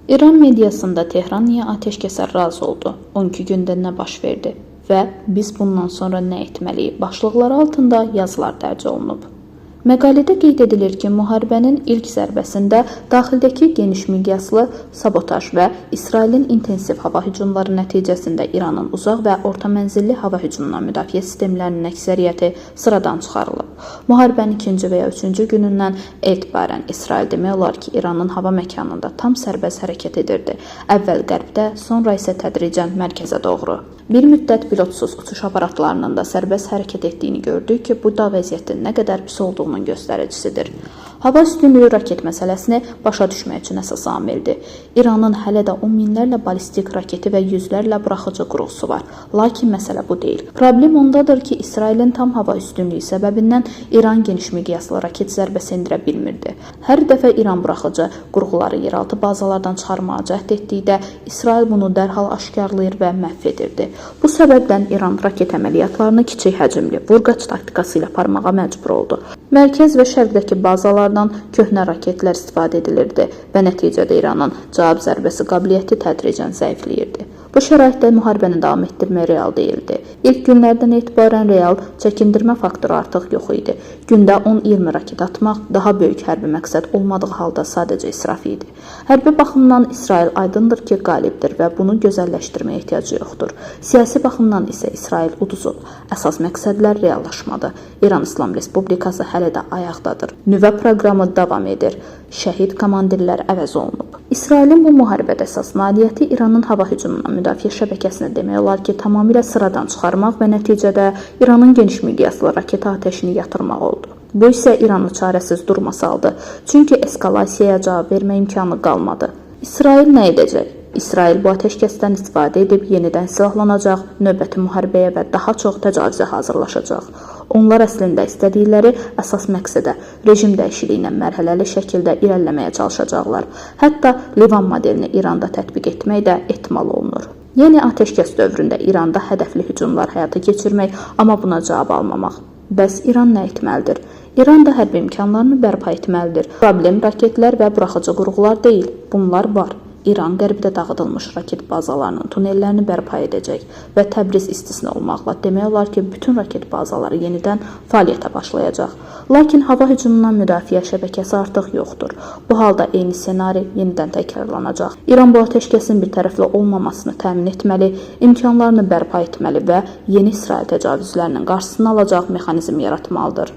İran mediasında Tehran niyə atəşkəsə razı oldu? 12 gündə nə baş verdi? Və biz bundan sonra nə etməliyik? Başlıqları altında yazılar dərc olunub. Məqalədə qeyd edilir ki, müharibənin ilk zərbəsində daxildəki geniş miqyaslı sabotaj və İsrailin intensiv hava hücumları nəticəsində İranın uzaq və orta mənzilli hava hücumundan müdafiə sistemlərinin əksəriyyəti sıradan çıxarılıb. Müharibənin 2-ci və ya 3-cü günündən etibarən İsrail demək olar ki, İranın hava məkanında tam sərbəst hərəkət edirdi. Əvvəl qərbdə, sonra isə tədricən mərkəzə doğru. Bir müddət pilotsuz uçuş aparatlarının da sərbəst hərəkət etdiyini gördük ki, bu da vəziyyətin nə qədər pis olduğunun göstəricisidir. Hava üstünlüyü raket məsələsini başa düşmək üçün əsas amildir. İranın hələ də on minlərlə ballistik raketi və yüzlərlə buraxıcı qurğusu var. Lakin məsələ bu deyil. Problem ondadır ki, İsrailin tam hava üstünlüyü səbəbindən İran geniş miqyaslı raket zərbəsi endirə bilmirdi. Hər dəfə İran buraxıcı qurğuları yeraltı bazalardan çıxarmağa cəhd etdikdə İsrail bunu dərhal aşkarlayır və məhv edirdi. Bu səbəbdən İran raket əməliyyatlarını kiçik həcmli vurğaç taktikası ilə aparmağa məcbur oldu. Mərkəz və şərqdəki bazalardan köhnə raketlər istifadə edilirdi və nəticədə İranın cavab zərbəsi qabiliyyəti tədricən zəifləyirdi. Bu şəraitdə müharibəni davam etdirmək real deyildi. İlk günlərdən etibarən real çəkindirmə faktoru artıq yox idi. Gündə 10-20 raket atmaq daha böyük hərbi məqsəd olmadığı halda sadəcə israf idi. Hərbi baxımdan İsrail aydındır ki, qalibdir və bunu gözəlləşdirməyə ehtiyacı yoxdur. Siyasi baxımdan isə İsrail uduzub. Əsas məqsədlər reallaşmadı. İran İslam Respublikası hələ də ayaqdadır. Nüvə proqramı davam edir. Şəhid komandirlər əvəz olunub. İsrailin bu müharibədə əsas nailiyyəti İranın hava hücumundan müdafiə şəbəkəsini demək olar ki, tamamilə sıradan çıxarmaq və nəticədə İranın geniş miqyaslı raket atəşini yatırmaq oldu. Bu isə İranı çarəsiz duruma saldı. Çünki eskalasiyaya cavab vermə imkanı qalmadı. İsrail nə edəcək? İsrail bu atəşkəsdən istifadə edib yenidən silahlanacaq, növbəti müharibəyə və daha çox təcavüzə hazırlaşacaq. Onlar əslində istədikləri əsas məqsədə, rejim dəyişikliyinə mərhələli şəkildə irəliləməyə çalışacaqlar. Hətta Livan modelini İranda tətbiq etmək də ehtimal olunur. Yəni atəşkəs dövründə İranda hədəfli hücumlar həyata keçirmək, amma buna cavab almamaq. Bəs İran nə etməlidir? İran da hərbi imkanlarını bərpa etməlidir. Problem raketlər və buraxıcı qurğular deyil, bunlar var. İran qərbdə dağıdılmış raket bazalarının tunellərini bərpa edəcək və Təbriz istisna olmaqla demək olar ki, bütün raket bazaları yenidən fəaliyyətə başlayacaq. Lakin hava hücumundan müdafiə şəbəkəsi artıq yoxdur. Bu halda eyni ssenari yenidən təkrarlanacaq. İran bu atəşkəsin bir tərəfli olmamasını təmin etməli, imkanlarını bərpa etməli və yeni İsrail təcavüzlərinin qarşısını alacaq mexanizm yaratmalıdır.